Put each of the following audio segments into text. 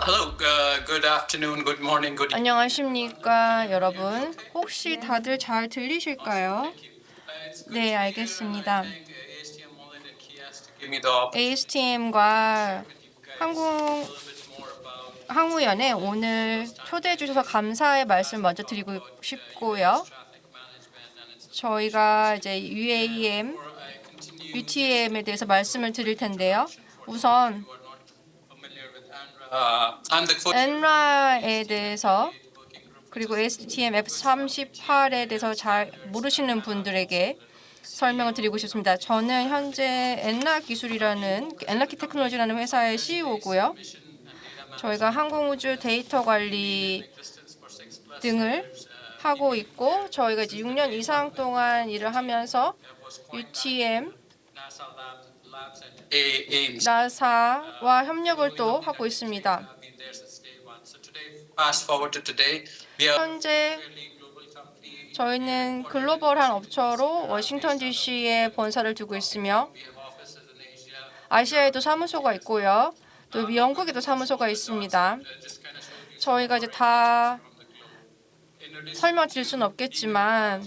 Hello, good afternoon, good morning, good evening. 안녕하십니까, 여러분. 혹시 다들 잘 들리실까요? 네, 알겠습니다. ASTM과 항우연에 오늘 초대해 주셔서 감사의 말씀 먼저 드리고 싶고요. 저희가 이제 UTM에 대해서 말씀을 드릴 텐데요. 우선 엔라에 대해서 그리고 ASTM F38에 대해서 잘 모르시는 분들에게 설명을 드리고 싶습니다. 저는 현재 엔라키 테크놀로지라는 회사의 CEO고요. 저희가 항공우주 데이터 관리 등을 하고 있고 저희가 이제 6년 이상 동안 일을 하면서 UTM, 나사와 협력을 또 하고 있습니다. 현재 저희는 글로벌한 업체로 워싱턴 DC에 본사를 두고 있으며 아시아에도 사무소가 있고요. 또 영국에도 사무소가 있습니다. 저희가 이제 다 설명드릴 수는 없겠지만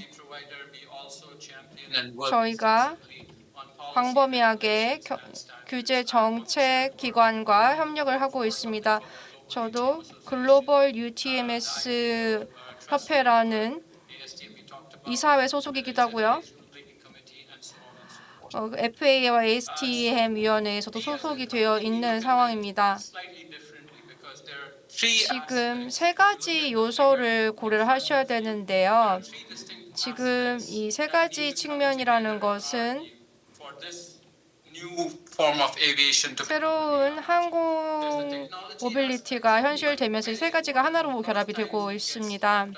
저희가 광범위하게 규제 정책 기관과 협력을 하고 있습니다. 저도 글로벌 UTMS 협회라는 이사회 소속이기도 하고요. FAA와 ASTM 위원회에서도 소속이 되어 있는 상황입니다. 지금 세 가지 요소를 고려를 하셔야 되는데요. 지금 이 세 가지 측면이라는 것은 새로운 항공 모빌리티가 현실되면서 이 세 가지가 하나로 결합이 되고 있습니다.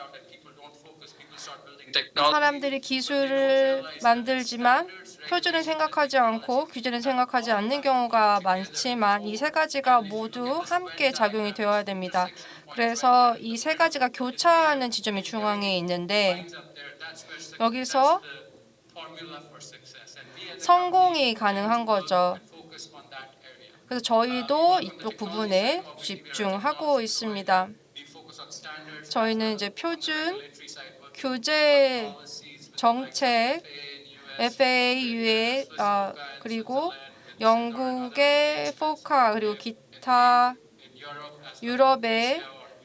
사람들이 기술을 만들지만 표준을 생각하지 않고 규제는 생각하지 않는 경우가 많지만 이 세 가지가 모두 함께 작용이 되어야 됩니다. 그래서 이 세 가지가 교차하는 지점이 중앙에 있는데 여기서 성공이 가능한 거죠. 그래서 저희도 이쪽 부분에 집중하고 있습니다. 저희는 이제 표준, 규제, 정책, FAA의 그리고 영국의 포카 그리고 기타 유럽의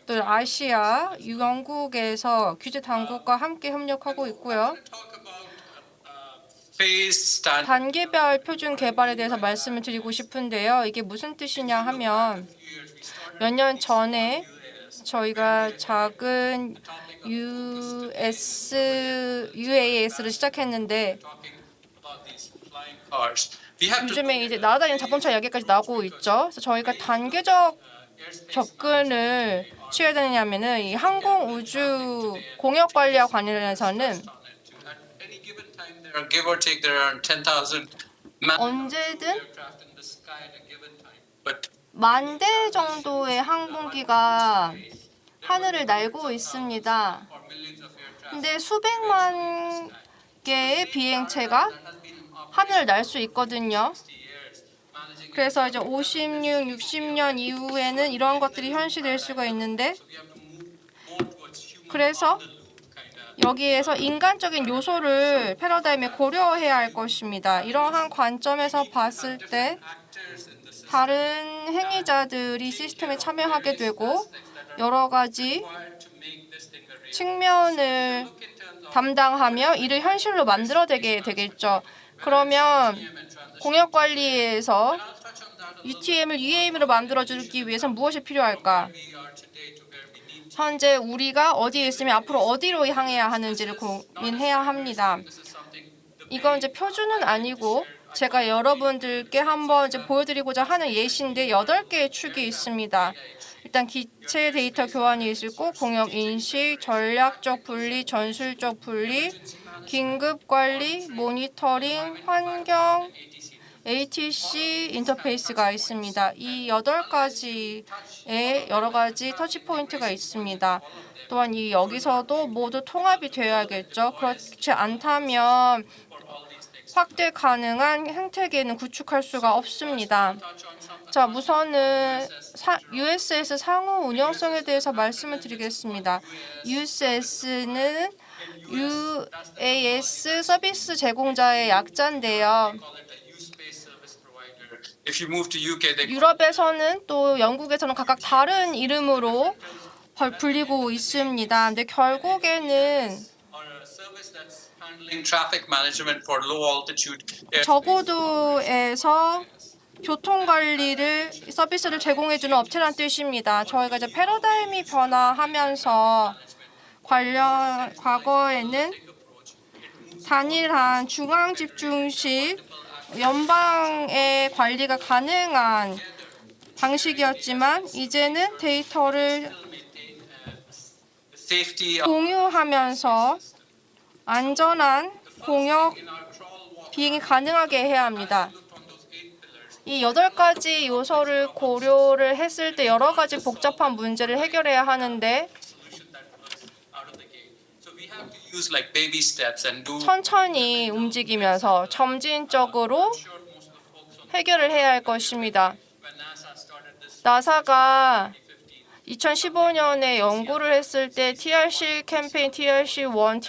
또 아시아, 영국에서 규제 당국과 함께 협력하고 있고요. 단계별 표준 개발에 대해서 말씀을 드리고 싶은데요. 이게 무슨 뜻이냐 하면 몇 년 전에 저희가 작은 UAS를 시작했는데 요즘에 이제 날아다니는 자동차 이야기까지 나오고 있죠. 그래서 저희가 단계적 접근을 취해야 되냐면은 이 항공 우주 공역 관리와 관련해서는 언제든 10,000대 정도의 항공기가 하늘을 날고 있습니다. 근데 수백만 개의 비행체가 하늘을 날 수 있거든요. 그래서 이제 56, 60년 이후에는 이런 것들이 현실될 수가 있는데 그래서 여기에서 인간적인 요소를 패러다임에 고려해야 할 것입니다. 이러한 관점에서 봤을 때 다른 행위자들이 시스템에 참여하게 되고 여러 가지 측면을 담당하며 이를 현실로 만들어내게 되겠죠. 그러면 공역관리에서 UTM을 UAM으로 만들어주기 위해서 무엇이 필요할까? 현재 우리가 어디에 있으면 앞으로 어디로 향해야 하는지를 고민해야 합니다. 이건 이제 표준은 아니고 제가 여러분들께 한번 이제 보여드리고자 하는 예시인데 8개의 축이 있습니다. 일단 기체 데이터 교환이 있고 공역 인식, 전략적 분리, 전술적 분리, 긴급 관리, 모니터링, 환경, ATC 인터페이스가 있습니다. 이 8가지의 여러 가지 터치 포인트가 있습니다. 또한 여기서도 모두 통합이 되어야겠죠. 그렇지 않다면 확대 가능한 생태계는 구축할 수가 없습니다. 자, 우선은 USS 상호 운영성에 대해서 말씀을 드리겠습니다. USS는 UAS 서비스 제공자의 약자인데요. If you move to UK, they 유럽에서는 또 영국에서는 각각 다른 이름으로 불리고 있습니다. 근데 결국에는 are a service that's handling traffic management for low altitude air. 저고도에서 교통관리를 서비스를 제공해주는 업체란 뜻입니다. 저희가 이제 패러다임이 변화하면서 과거에는 단일한 중앙 집중식 연방의 관리가 가능한 방식이었지만 이제는 데이터를 Safety 공유하면서 안전한 공역 비행이 가능하게 해야 합니다. 이 8가지 요소를 고려를 했을 때 여러 가지 복잡한 문제를 해결해야 하는데 out of the gate. So we have to use like baby steps and do 천천히 움직이면서 점진적으로 해결을 해야 할 것입니다. when NASA started this 나사가 2015년에 연구를 했을 때 TRC 캠페인 TRC1,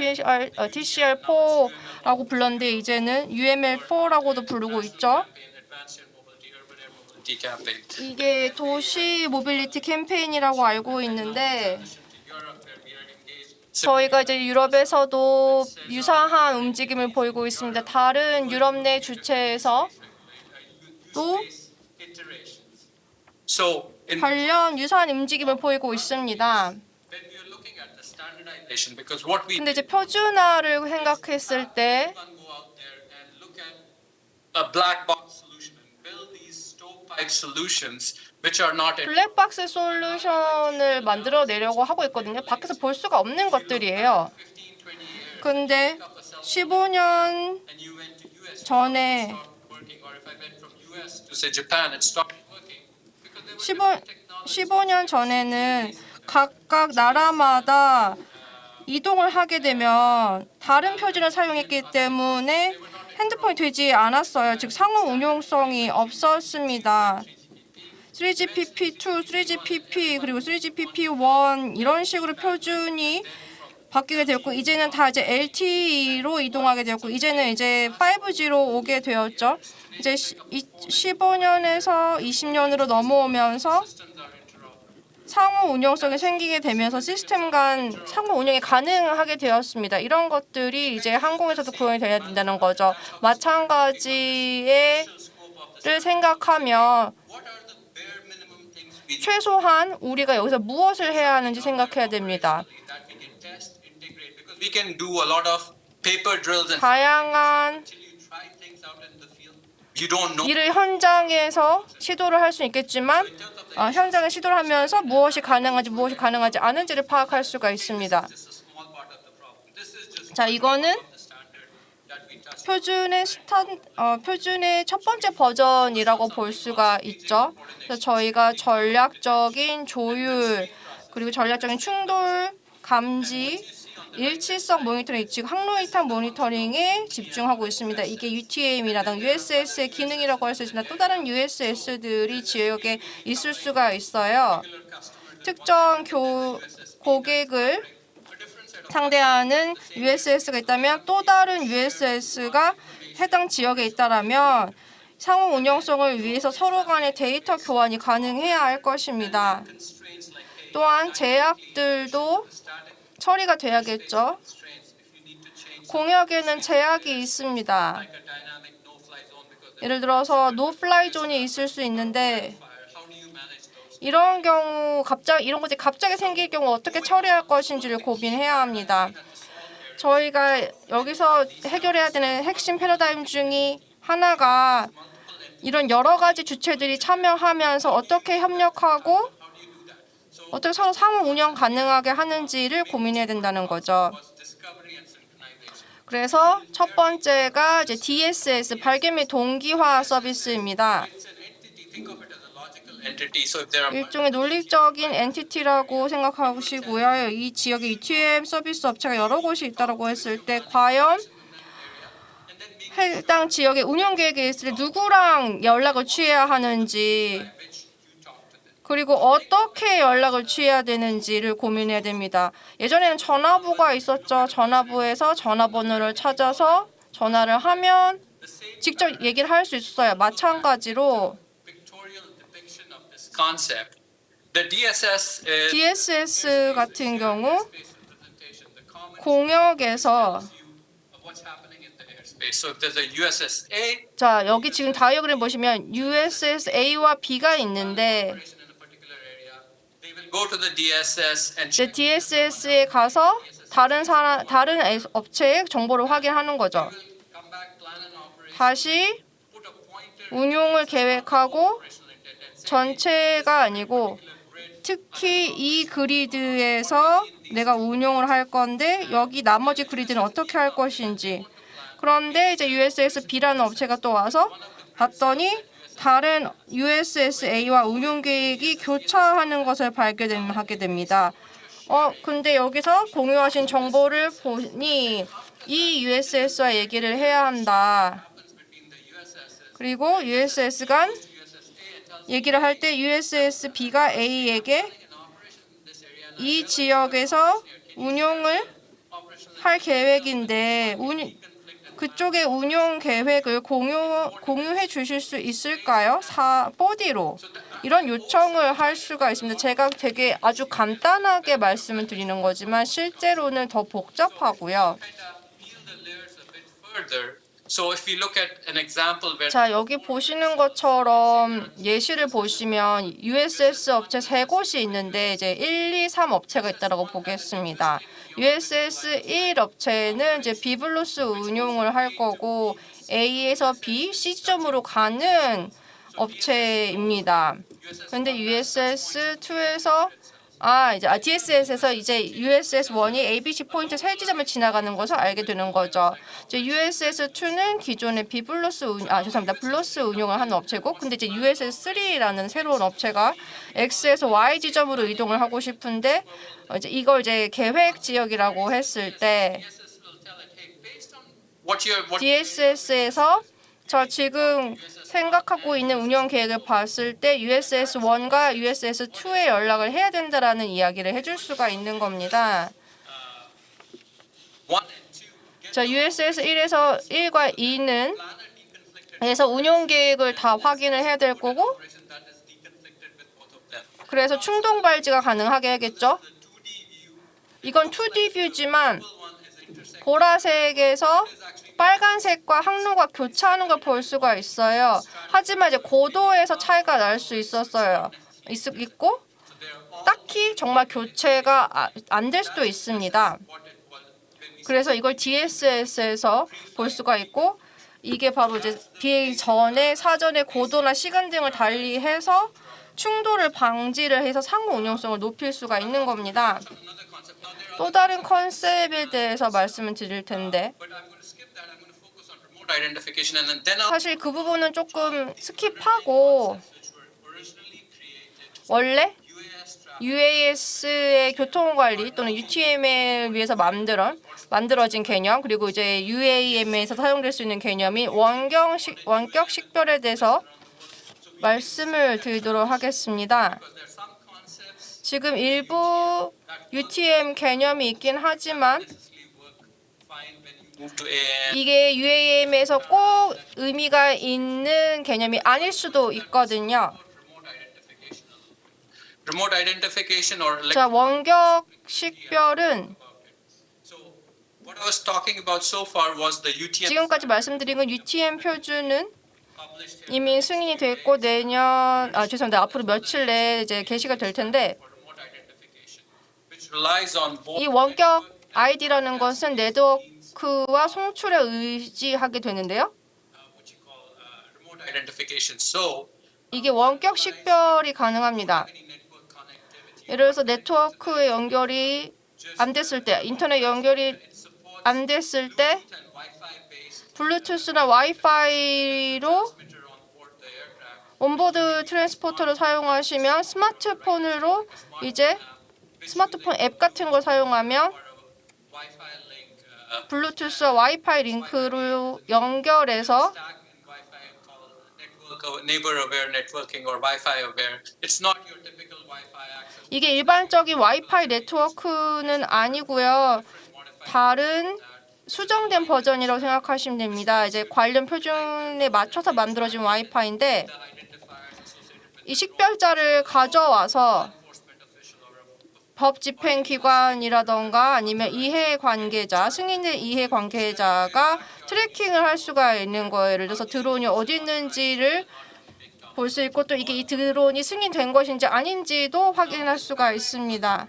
TCR4라고 불렀는데 이제는 UML4라고도 부르고 있죠. Advanced Air Mobility, Urban Air Mobility campaign. 이게 도시 모빌리티 캠페인이라고 알고 있는데 Europe where we are engaged. 저희가 이제 유럽에서도 유사한 움직임을 보이고 있습니다. 다른 유럽 내 주체에서 또 Iterations. So in 관련 유사한 움직임을 보이고 있습니다. when we are looking at the standardization, because what we 근데 이제 표준화를 생각했을 때 can go out there and look at a black box solution and build these stovepipe solutions which are not 블랙박스 솔루션을 만들어내려고 하고 있거든요. 밖에서 볼 수가 없는 것들이에요. 15, 20 years 근데 15년 and you went to US 전에 working, or if I went from US to say Japan, it stopped working because there were 15년 전에는 각각 나라마다 이동을 하게 되면 다른 표준을 사용했기 때문에 핸드폰이 되지 않았어요. 즉 상호 운용성이 없었습니다. 3GPP2, 3GPP 그리고 3GPP1 이런 식으로 표준이 바뀌게 되었고 이제는 다 이제 LTE로 이동하게 되었고 이제는 이제 5G로 오게 되었죠. 이제 15년에서 20년으로 넘어오면서 상호 운용성이 생기게 되면서 시스템 간 상호 운영이 가능하게 되었습니다. 이런 것들이 이제 항공에서도 구현이 돼야 된다는 거죠. 마찬가지를 생각하면 what are the bare minimum things we 최소한 우리가 여기서 무엇을 해야 하는지 생각해야 됩니다. that we can test, integrate, because we can do a lot of paper drills and 다양한 until you try things out in the field, you don't know. 일을 현장에서 시도를 할 수 있겠지만 현장에 시도를 하면서 무엇이 가능하지 않은지를 파악할 수가 있습니다. This is a small part of the problem. This is just 자, 이거는 the standard that we touched. 표준의 첫 번째 버전이라고 볼 수가 있죠. 그래서 저희가 전략적인 조율 그리고 전략적인 충돌 감지 일치성 모니터링, 즉 항로 이탈 모니터링에 집중하고 있습니다. 이게 UTM이라든가 USS의 기능이라고 할 수 있습니다. 또 다른 USS들이 지역에 있을 수가 있어요. 특정 고객을 상대하는 USS가 있다면 또 다른 USS가 해당 지역에 있다라면 상호 운영성을 위해서 서로 간의 데이터 교환이 가능해야 할 것입니다. 또한 제약들도 처리가 돼야겠죠. 공역에는 제약이 있습니다. 예를 들어서 노플라이 존이 있을 수 있는데 이런 경우 이런 것이 갑자기 생길 경우 어떻게 처리할 것인지를 고민해야 합니다. 저희가 여기서 해결해야 되는 핵심 패러다임 중에 하나가 이런 여러 가지 주체들이 참여하면서 어떻게 협력하고 어떻게 서로 상호 운영 가능하게 하는지를 고민해야 된다는 거죠. 그래서 첫 번째가 이제 DSS 발견 및 동기화 서비스입니다. Entity. So if there are 일종의 논리적인 엔티티라고 생각하시고요. 이 지역에 UTM 서비스 업체가 여러 곳이 있다고 했을 때 과연 해당 지역의 운영 계획이 있을 때 누구랑 연락을 취해야 하는지 그리고 어떻게 연락을 취해야 되는지를 고민해야 됩니다. 예전에는 전화부가 있었죠. 전화부에서 전화번호를 찾아서 전화를 하면 직접 얘기를 할 수 있어요. 마찬가지로 DSS 같은 경우 공역에서 자 여기 지금 다이어그램 보시면 USSA와 B가 있는데 이제 DSS에 가서 다른 업체의 정보를 확인하는 거죠. 다시 운용을 계획하고 전체가 아니고 특히 이 그리드에서 내가 운용을 할 건데 여기 나머지 그리드는 어떻게 할 것인지 그런데 이제 USSB라는 업체가 또 와서 봤더니 다른 USSA와 운용 계획이 교차하는 것을 발견하게 됩니다. 근데 여기서 공유하신 정보를 보니 이 USS와 얘기를 해야 한다. 그리고 USS 간 얘기를 할 때 USSB가 A에게 이 지역에서 운용을 할 계획인데 그쪽의 운용 계획을 공유해 주실 수 있을까요? 보디로 이런 요청을 할 수가 있습니다. 제가 되게 아주 간단하게 말씀을 드리는 거지만 실제로는 더 복잡하고요. 자, 여기 보시는 것처럼 예시를 보시면 USS 업체 3곳이 있는데 이제 1, 2, 3 업체가 있다고 보겠습니다. USS 1 업체는 이제 B블루스 운용을 할 거고 A에서 B, C점으로 가는 업체입니다. 그런데 USS 2에서 DSS에서 이제 USS1이 ABC 포인트 3지점을 지나가는 것을 알게 되는 거죠. 이제 USS2는 기존의 블루스 운용을 하는 업체고, 근데 이제 USS3라는 새로운 업체가 X에서 Y 지점으로 이동을 하고 싶은데, 이제 이걸 이제 계획 지역이라고 했을 때, DSS에서 저 지금 생각하고 있는 운영 계획을 봤을 때 USS1과 USS2에 연락을 해야 된다라는 이야기를 해줄 수가 있는 겁니다. 자, USS 1과 2는 그래서 운영 계획을 다 확인을 해야 될 거고 그래서 충동 발지가 가능하게 하겠죠. 이건 2D 뷰지만 보라색에서 빨간색과 항로가 교차하는 걸 볼 수가 있어요. 하지만 이제 고도에서 차이가 날 수 있고 딱히 정말 교체가 안 될 수도 있습니다. 그래서 이걸 DSS에서 볼 수가 있고 이게 바로 이제 비행 전에 사전에 고도나 시간 등을 달리해서 충돌을 방지를 해서 상호 운용성을 높일 수가 있는 겁니다. 또 다른 컨셉에 대해서 말씀을 드릴 텐데 사실 그 부분은 조금 스킵하고 원래 UAS의 교통관리 또는 UTM을 위해서 만들어진 개념 그리고 이제 UAM에서 사용될 수 있는 개념인 원격 식별에 대해서 말씀을 드리도록 하겠습니다. 지금 일부 UTM 개념이 있긴 하지만 이게 UAM에서 꼭 의미가 있는 개념이 아닐 수도 있거든요. 자, 원격 식별은 지금까지 말씀드린 건 UTM 표준은 이미 승인이 됐고 앞으로 며칠 내에 이제 게시가 될 텐데 이 원격 아이디라는 것은 네트워크와 송출에 의지하게 되는데요. 이게 원격 식별이 가능합니다. 예를 들어서 네트워크의 연결이 안 됐을 때, 인터넷 연결이 안 됐을 때 블루투스나 와이파이로 온보드 트랜스포터를 사용하시면 스마트폰 앱 같은 걸 사용하면 블루투스와 와이파이 링크로 연결해서 stack in Wi-Fi called neighbor aware networking or Wi-Fi aware. It's not your typical Wi-Fi access. 이게 일반적인 와이파이 네트워크는 아니고요. 다른 수정된 버전이라고 생각하시면 됩니다. 이제 관련 표준에 맞춰서 만들어진 와이파이인데 이 식별자를 가져와서 법 집행 기관이라던가 아니면 이해 관계자, 승인된 이해 관계자가 트래킹을 할 수가 있는 거예요. 예를 들어서 드론이 어디 있는지를 볼 수 있고 또 이게 이 드론이 승인된 것인지 아닌지도 확인할 수가 있습니다.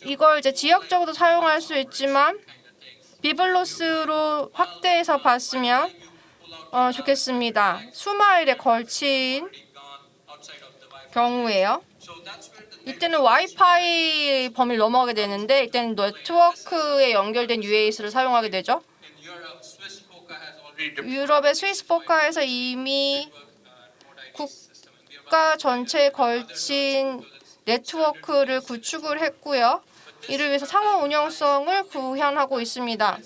이걸 이제 지역적으로 사용할 수 있지만 비블로스로 확대해서 봤으면 좋겠습니다. 수마일에 걸친 경우에요. 이때는 와이파이 범위를 넘어가게 되는데 이때는 네트워크에 연결된 UAS를 사용하게 되죠. 유럽의 스위스포카에서 이미 국가 전체에 걸친 네트워크를 구축을 했고요. 이를 위해서 상호 운영성을 구현하고 있습니다.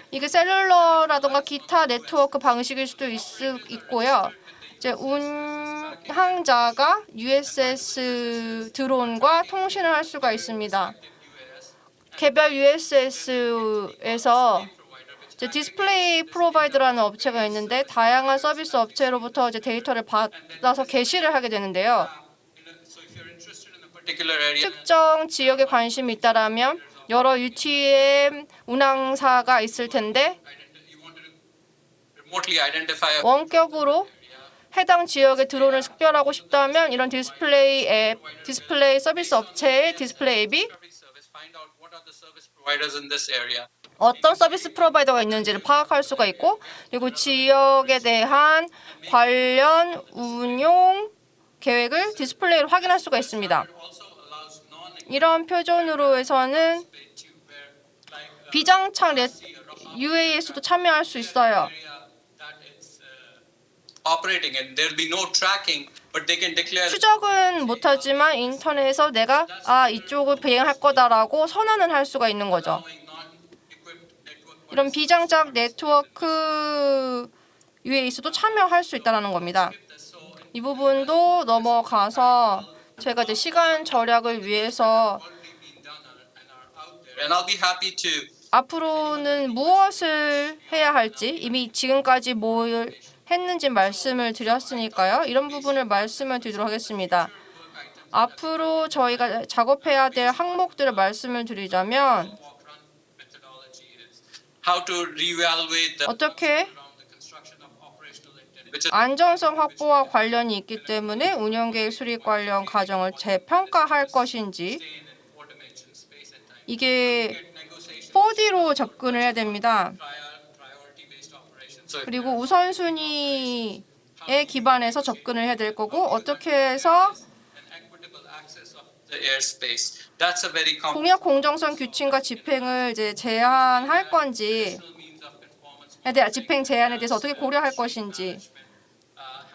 이게 셀룰러라든가 기타 네트워크 방식일 수도 있고요. 이제 운항자가 USS 드론과 통신을 할 수가 있습니다. 개별 USS에서 디스플레이 프로바이더라는 업체가 있는데 다양한 서비스 업체로부터 이제 데이터를 받아서 게시를 하게 되는데요. 특정 지역에 관심이 있다라면 여러 UTM 운항사가 있을 텐데 원격으로 해당 지역의 드론을 식별하고 싶다면 이런 디스플레이 서비스 업체의 디스플레이 앱이 어떤 서비스 프로바이더가 있는지를 파악할 수가 있고 그리고 지역에 대한 관련 운용 계획을 디스플레이로 확인할 수가 있습니다. 이런 표준으로 해서는 비장착 UAS도 참여할 수 있어요. 추적은 못하지만 인터넷에서 내가 이쪽을 비행할 거다라고 선언을 할 수가 있는 거죠. 이런 비장착 네트워크 UAS도 참여할 수 있다는 겁니다. 이 부분도 넘어가서 제가 이제 시간 절약을 위해서 앞으로는 무엇을 해야 할지 이미 지금까지 뭘 했는지 말씀을 드렸으니까요. 이런 부분을 말씀을 드리도록 하겠습니다. 앞으로 저희가 작업해야 될 항목들을 말씀을 드리자면 어떻게 안전성 확보와 관련이 있기 때문에 운영계획 수립 관련 과정을 재평가할 것인지 이게 4D로 접근을 해야 됩니다. 그리고 우선순위에 기반해서 접근을 해야 될 거고 어떻게 해서 공약 공정성 규칙과 집행을 이제 제한할 건지 집행 제한에 대해서 어떻게 고려할 것인지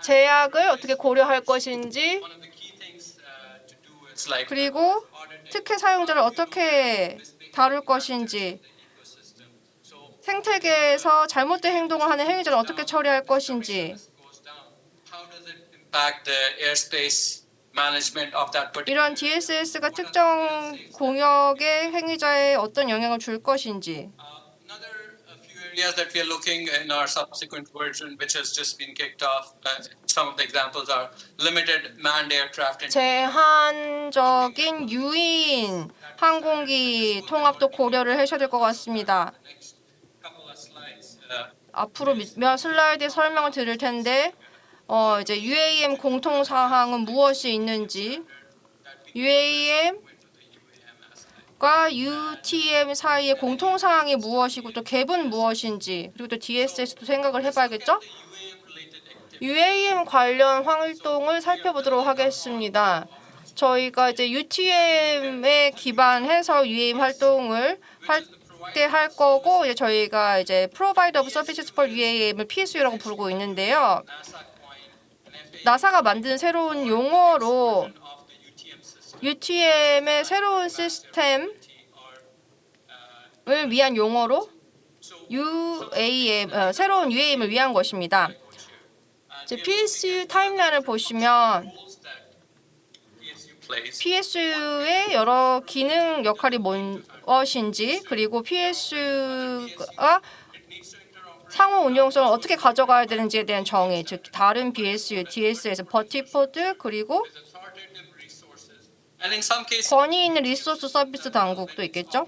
제약을 어떻게 고려할 것인지 그리고 특혜 사용자를 어떻게 다룰 것인지 생태계에서 잘못된 행동을 하는 행위자를 어떻게 처리할 것인지 이런 DSS가 특정 공역의 행위자에 어떤 영향을 줄 것인지 areas that we are looking in our subsequent version, which has just been kicked off. Some of the examples are limited manned aircraft. 제한적인 유인 항공기 통합도 고려를 하셔야 될 것 같습니다. 앞으로 몇 슬라이드에 설명을 드릴 텐데 이제 UAM 공통 사항은 무엇이 있는지, UAM과 UTM 사이의 공통 사항이 무엇이고 또 갭은 무엇인지, 그리고 또 DSS도 생각을 해봐야겠죠? UAM 관련 활동을 살펴보도록 하겠습니다. 저희가 이제 UTM에 기반해서 UAM 활동을 확대할 거고, 이제 저희가 이제 Provider of Services for UAM을 PSU라고 부르고 있는데요. 나사가 만든 새로운 용어로 UTM의 새로운 시스템 위한 용어로 UAM, 새로운 UAM을 위한 것입니다. 이제 PSU 타임라인을 보시면 PSU의 여러 기능 역할이 무엇인지, 그리고 PSU가 상호 운용성을 어떻게 가져가야 되는지에 대한 정의, 즉 다른 BSU, DS에서 버티포드, 그리고 And in some cases, 권위 있는 리소스 서비스 당국도 있겠죠.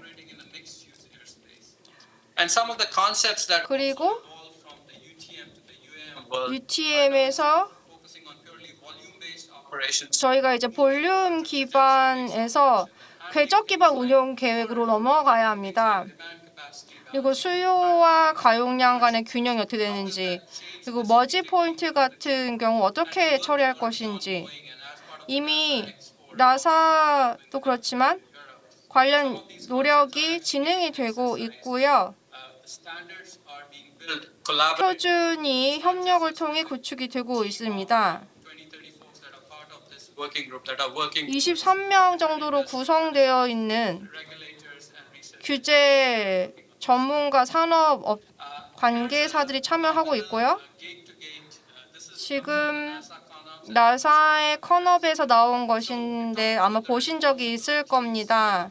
and some of the concepts that 그리고 evolved from the UTM to the UAM were UTM에서 focusing on purely volume-based operations. 저희가 이제 볼륨 기반에서 궤적 기반 운용 계획으로 넘어가야 합니다. Demand capacity 그리고 수요와 가용량 간의 균형이 어떻게 되는지, 그리고 머지 포인트 같은 경우 어떻게 처리할 것인지, 이미 나사도 그렇지만 관련 노력이 진행이 되고 있고요. standards are being built collaboratively. 표준이 협력을 통해 구축이 되고 있습니다. 20-30 folks that are part of this working group that are working 23명 정도로 구성되어 있는 regulators and research. 규제 전문가 산업 관계사들이 참여하고 있고요. Gate to gate, this is 지금 나사의 컨업에서 나온 것인데 아마 보신 적이 있을 겁니다.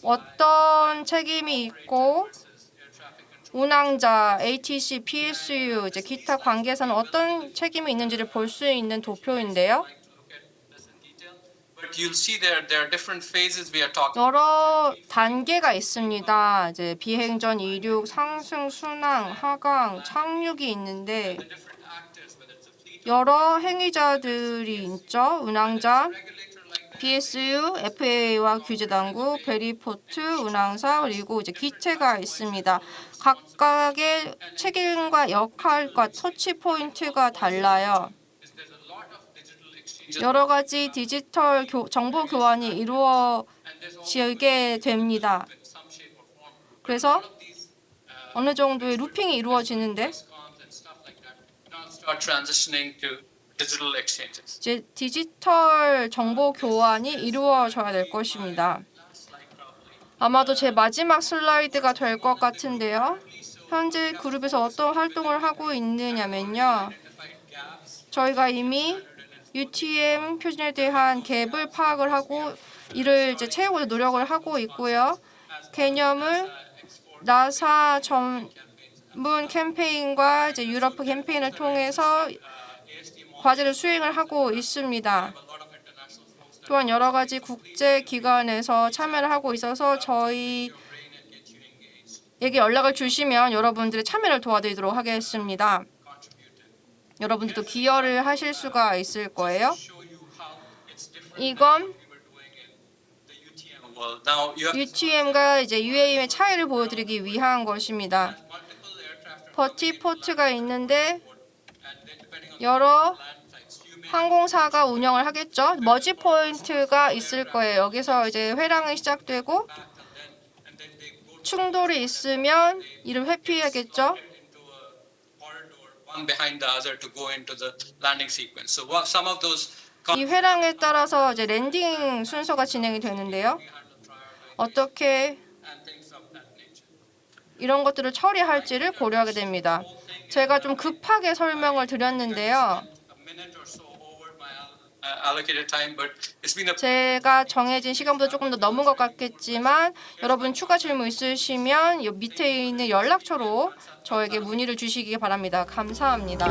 어떤 책임이 있고 운항자, ATC, PSU, 이제 기타 관계사는 어떤 책임이 있는지를 볼 수 있는 도표인데요. but you'll see there are different phases we are talking. 여러 단계가 있습니다. 이제 비행전 이륙, 상승, 순항, 하강, 착륙이 있는데 Different actors, whether it's a fleet 여러 행위자들이 있죠. 운항자, PSU, FAA와 규제당국, 베리포트, 운항사, 그리고 이제 기체가 있습니다. 각각의 책임과 역할과 터치 포인트가 달라요. there's a lot of digital exchanges 여러 가지 디지털 정보 교환이 이루어지게 됩니다. in some shape or form. 그래서 These 어느 정도의 루핑이 이루어지는데 comms and stuff like that now start transitioning to digital exchanges. 이제 디지털 정보 교환이 이루어져야 될 것입니다. 아마도 제 마지막 슬라이드가 될 것 같은데요. 현재 그룹에서 어떤 활동을 하고 있느냐면요. 저희가 이미 UTM 표준에 대한 갭을 파악을 하고 이를 이제 채우고자 노력을 하고 있고요. 개념을 나사 전문 캠페인과 이제 유럽 캠페인을 통해서 과제를 수행을 하고 있습니다. 또한 여러 가지 국제 기관에서 참여를 하고 있어서 저희에게 연락을 주시면 여러분들의 참여를 도와드리도록 하겠습니다. 여러분들도 기여를 하실 수가 있을 거예요. 이건 Well, now you have UTM과 이제 UAM의 차이를 보여드리기 위한 것입니다. multiple aircraft 버티포트가 있는데 and then depending on 여러 land sites, you may 항공사가 운영을 하겠죠. 머지 포인트가 있을 거예요. 여기서 이제 회랑이 시작되고 and then they go 충돌이 있으면 이를 회피하겠죠. into a corridor, one behind the other to go into the landing sequence. So what, some of those 이 회랑에 따라서 이제 랜딩 순서가 진행이 되는데요. 어떻게 and things of that nature. 이런 것들을 처리할지를 고려하게 됩니다. 제가 좀 급하게 설명을 드렸는데요. A minute or so over my allocated time, but it's been a 제가 정해진 시간보다 조금 더 넘은 것 같겠지만 여러분 추가 질문 있으시면 이 밑에 있는 연락처로 저에게 문의를 주시기 바랍니다. 감사합니다.